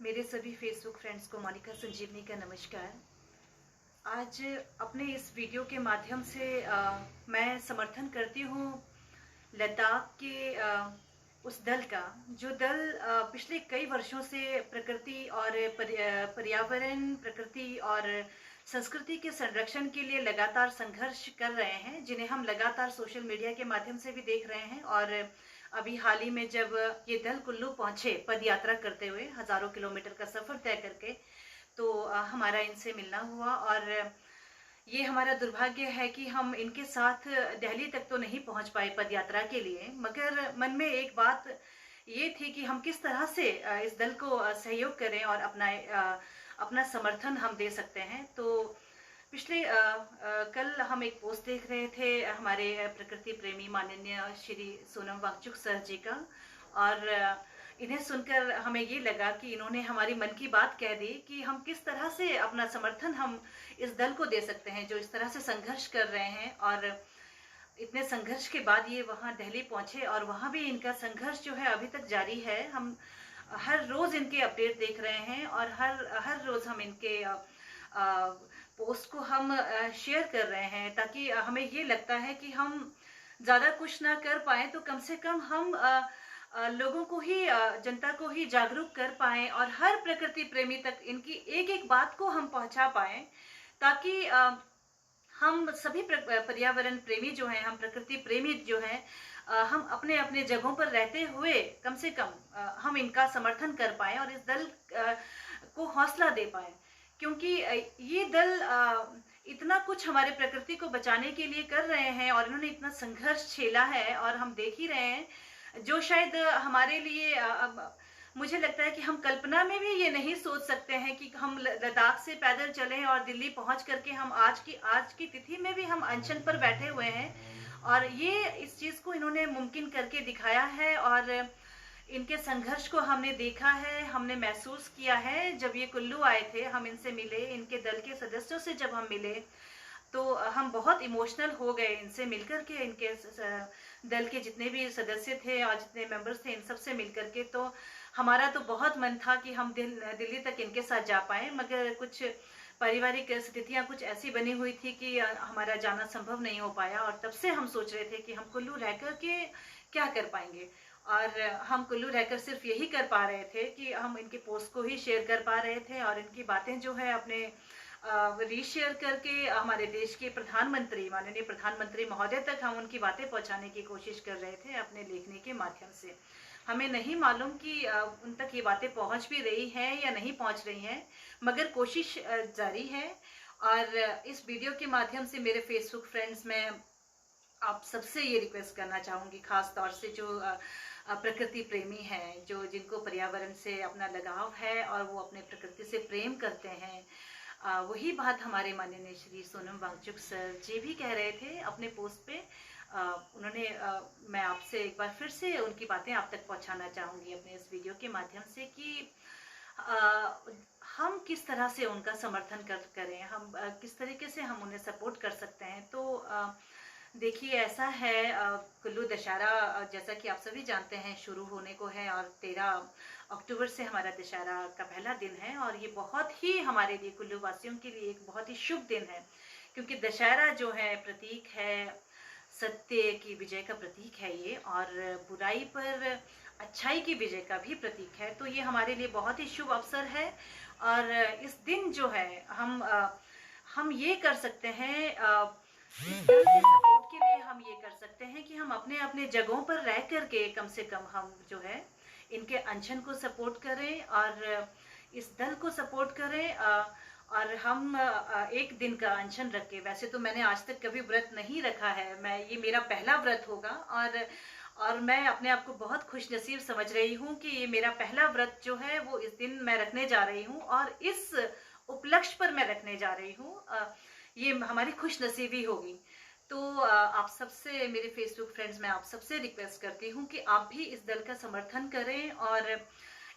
मेरे सभी Facebook friends को मोनिका संजीवनी का नमस्कार। आज अपने इस वीडियो के माध्यम से मैं समर्थन करती हूँ लद्दाख के उस दल का जो दल पिछले कई वर्षों से प्रकृति और पर्यावरण, प्रकृति और संस्कृति के संरक्षण के लिए लगातार संघर्ष कर रहे हैं, जिन्हें हम लगातार सोशल मीडिया के माध्यम से भी देख रहे हैं। और अभी हाल ही में जब ये दल कुल्लू पहुंचे पद यात्रा करते हुए हजारों किलोमीटर का सफर तय करके, तो हमारा इनसे मिलना हुआ। और ये हमारा दुर्भाग्य है कि हम इनके साथ दिल्ली तक तो नहीं पहुंच पाए पद यात्रा के लिए, मगर मन में एक बात ये थी कि हम किस तरह से इस दल को सहयोग करें और अपना समर्थन हम दे सकते हैं। तो पिछले कल हम एक पोस्ट देख रहे थे हमारे प्रकृति प्रेमी माननीय श्री सोनम वांगचुक सर जी का, और इन्हें सुनकर हमें ये लगा कि इन्होंने हमारी मन की बात कह दी कि हम किस तरह से अपना समर्थन हम इस दल को दे सकते हैं जो इस तरह से संघर्ष कर रहे हैं। और इतने संघर्ष के बाद ये वहाँ दिल्ली पहुंचे और वहाँ भी इनका संघर्ष जो है अभी तक जारी है। हम हर रोज इनके अपडेट देख रहे हैं और हर रोज हम इनके पोस्ट को हम शेयर कर रहे हैं, ताकि हमें ये लगता है कि हम ज्यादा कुछ ना कर पाए तो कम से कम हम लोगों को ही, जनता को ही जागरूक कर पाए और हर प्रकृति प्रेमी तक इनकी एक एक बात को हम पहुंचा पाए, ताकि हम सभी पर्यावरण प्रेमी जो हैं, हम प्रकृति प्रेमी जो हैं, हम अपने अपने जगहों पर रहते हुए कम से कम हम इनका समर्थन कर पाए और इस दल को हौसला दे पाए। क्योंकि ये दल इतना कुछ हमारे प्रकृति को बचाने के लिए कर रहे हैं और इन्होंने इतना संघर्ष झेला है और हम देख ही रहे हैं, जो शायद हमारे लिए मुझे लगता है कि हम कल्पना में भी ये नहीं सोच सकते हैं कि हम लद्दाख से पैदल चलें और दिल्ली पहुंच करके हम आज की तिथि में भी हम अनशन पर बैठे हुए हैं। और ये इस चीज को इन्होंने मुमकिन करके दिखाया है और इनके संघर्ष को हमने देखा है, हमने महसूस किया है। जब ये कुल्लू आए थे, हम इनसे मिले, इनके दल के सदस्यों से जब हम मिले तो हम बहुत इमोशनल हो गए इनसे मिलकर के। इनके दल के जितने भी सदस्य थे और जितने मेंबर्स थे, इन सब से मिलकर के तो हमारा तो बहुत मन था कि हम दिल्ली तक इनके साथ जा पाए, मगर कुछ पारिवारिक स्थितियां कुछ ऐसी बनी हुई थी कि हमारा जाना संभव नहीं हो पाया। और तब से हम सोच रहे थे कि हम कुल्लू रहकर के क्या कर पाएंगे, और हम कुल्लू रहकर सिर्फ यही कर पा रहे थे कि हम इनके पोस्ट को ही शेयर कर पा रहे थे और इनकी बातें जो है अपने रीशेयर करके हमारे देश के प्रधानमंत्री, माननीय प्रधानमंत्री महोदय तक हम उनकी बातें पहुंचाने की कोशिश कर रहे थे अपने लेखनी के माध्यम से। हमें नहीं मालूम कि उन तक ये बातें पहुंच भी रही हैं या नहीं पहुंच रही हैं, मगर कोशिश जारी है। और इस वीडियो के माध्यम से मेरे फेसबुक फ्रेंड्स, में आप सबसे ये रिक्वेस्ट करना चाहूंगी, खास तौर से जो प्रकृति प्रेमी हैं, जो जिनको पर्यावरण से अपना लगाव है और वो अपने प्रकृति से प्रेम करते हैं, वही बात हमारे माननीय श्री सोनम वांगचुक सर जी भी कह रहे थे अपने पोस्ट पे। उन्होंने मैं आपसे एक बार फिर से उनकी बातें आप तक पहुंचाना चाहूंगी अपने इस वीडियो के माध्यम से कि हम किस तरह से उनका समर्थन करें, हम किस तरीके से हम उन्हें सपोर्ट कर सकते हैं। तो देखिए, ऐसा है, कुल्लू दशहरा जैसा कि आप सभी जानते हैं शुरू होने को है और 13 अक्टूबर से हमारा दशहरा का पहला दिन है। और ये बहुत ही हमारे लिए, कुल्लू वासियों के लिए एक बहुत ही शुभ दिन है, क्योंकि दशहरा जो है प्रतीक है, सत्य की विजय का प्रतीक है ये, और बुराई पर अच्छाई की विजय का भी प्रतीक है। तो ये हमारे लिए बहुत ही शुभ अवसर है। और इस दिन जो है हम ये कर सकते हैं, इस दल के सपोर्ट के लिए हम ये कर सकते हैं कि हम अपने अपने जगहों पर रह करके कम से कम हम जो है इनके अनशन को सपोर्ट करें और इस दल को सपोर्ट करें। और हम एक दिन का अनशन रख के, वैसे तो मैंने आज तक कभी व्रत नहीं रखा है, ये मेरा पहला व्रत होगा। और मैं अपने आप को बहुत खुश नसीब समझ रही हूँ कि ये मेरा पहला व्रत जो है वो इस दिन मैं रखने जा रही हूँ और इस उपलक्ष्य पर मैं रखने जा रही हूँ। ये हमारी खुश नसीबी होगी। तो आप सबसे, मेरे फेसबुक फ्रेंड्स, मैं आप सबसे रिक्वेस्ट करती हूँ कि आप भी इस दल का समर्थन करें और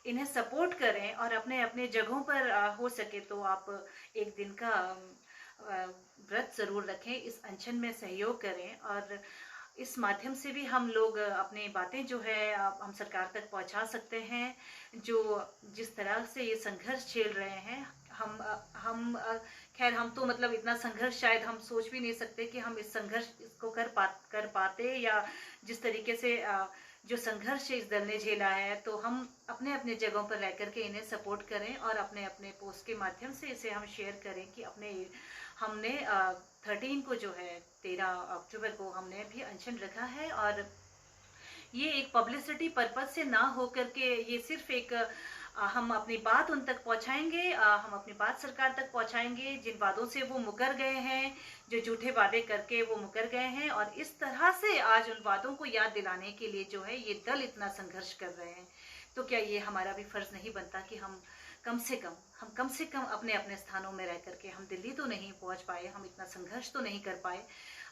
इन्हें सपोर्ट करें और अपने अपने जगहों पर हो सके तो आप एक दिन का व्रत जरूर रखें, इस अनशन में सहयोग करें। और इस माध्यम से भी हम लोग अपनी बातें जो है हम सरकार तक पहुंचा सकते हैं। जो जिस तरह से ये संघर्ष झेल रहे हैं, हम खैर हम तो मतलब इतना संघर्ष शायद हम सोच भी नहीं सकते कि हम इस संघर्ष इसको कर पाते, या जिस तरीके से जो संघर्ष इस दल ने झेला है, तो हम अपने अपने जगहों पर रह करके इन्हें सपोर्ट करें और अपने अपने पोस्ट के माध्यम से इसे हम शेयर करें कि हमने 13 को जो है 13 अक्टूबर को हमने भी अनशन रखा है। और ये एक पब्लिसिटी पर्पज से ना हो करके ये सिर्फ एक हम अपनी बात उन तक पहुंचाएंगे, हम अपनी बात सरकार तक पहुंचाएंगे जिन वादों से वो मुकर गए हैं, जो झूठे वादे करके वो मुकर गए हैं, और इस तरह से आज उन वादों को याद दिलाने के लिए जो है ये दल इतना संघर्ष कर रहे हैं। तो क्या ये हमारा भी फर्ज नहीं बनता कि हम कम से कम अपने अपने स्थानों में रह करके, हम दिल्ली तो नहीं पहुंच पाए, हम इतना संघर्ष तो नहीं कर पाए,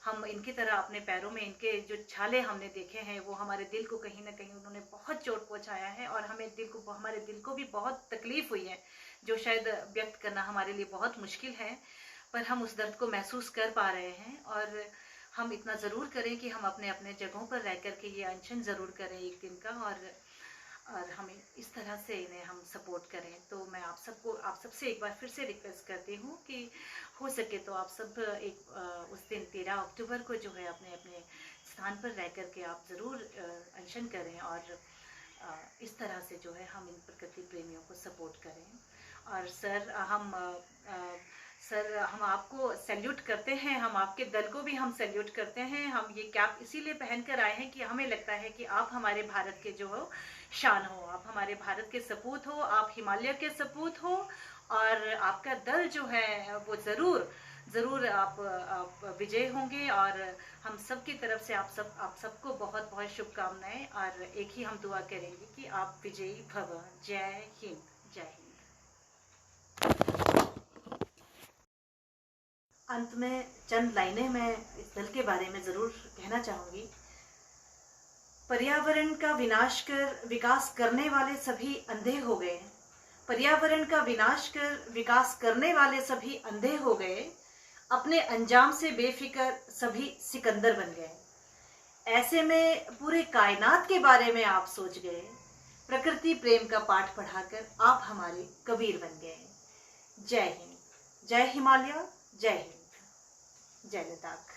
हम इनकी तरह अपने पैरों में इनके जो छाले हमने देखे हैं वो हमारे दिल को कहीं ना कहीं उन्होंने बहुत चोट पहुंचाया है, और हमारे दिल को भी बहुत तकलीफ हुई है, जो शायद व्यक्त करना हमारे लिए बहुत मुश्किल है। पर हम उस दर्द को महसूस कर पा रहे हैं, और हम इतना ज़रूर करें कि हम अपने अपने जगहों पर रह करके ये अनशन ज़रूर करें एक दिन का, और हम इस तरह से इन्हें हम सपोर्ट करें। तो मैं आप सबसे एक बार फिर से रिक्वेस्ट करती हूँ कि हो सके तो आप सब उस दिन 13 अक्टूबर को जो है अपने अपने स्थान पर रह करके आप ज़रूर अनशन करें, और इस तरह से जो है हम इन प्रकृति प्रेमियों को सपोर्ट करें। और सर हम आपको सैल्यूट करते हैं, हम आपके दल को भी हम सैल्यूट करते हैं। हम ये कैप इसीलिए पहन कर आए हैं कि हमें लगता है कि आप हमारे भारत के जो हो शान हो, आप हमारे भारत के सपूत हो, आप हिमालय के सपूत हो, और आपका दल जो है वो ज़रूर आप विजय होंगे। और हम सब की तरफ से आप सबको बहुत बहुत शुभकामनाएं, और एक ही हम दुआ करेंगे कि आप विजयी भव। जय हिंद, जय हिंद। अंत में चंद लाइनें मैं इस दल के बारे में ज़रूर कहना चाहूँगी। पर्यावरण का विनाश कर विकास करने वाले सभी अंधे हो गए, पर्यावरण का विनाश कर विकास करने वाले सभी अंधे हो गए, अपने अंजाम से बेफिक्र सभी सिकंदर बन गए। ऐसे में पूरे कायनात के बारे में आप सोच गए, प्रकृति प्रेम का पाठ पढ़ाकर आप हमारे कबीर बन गए। जय हिंद, जय हिमालय, जय हिंद, जय लद्दाख।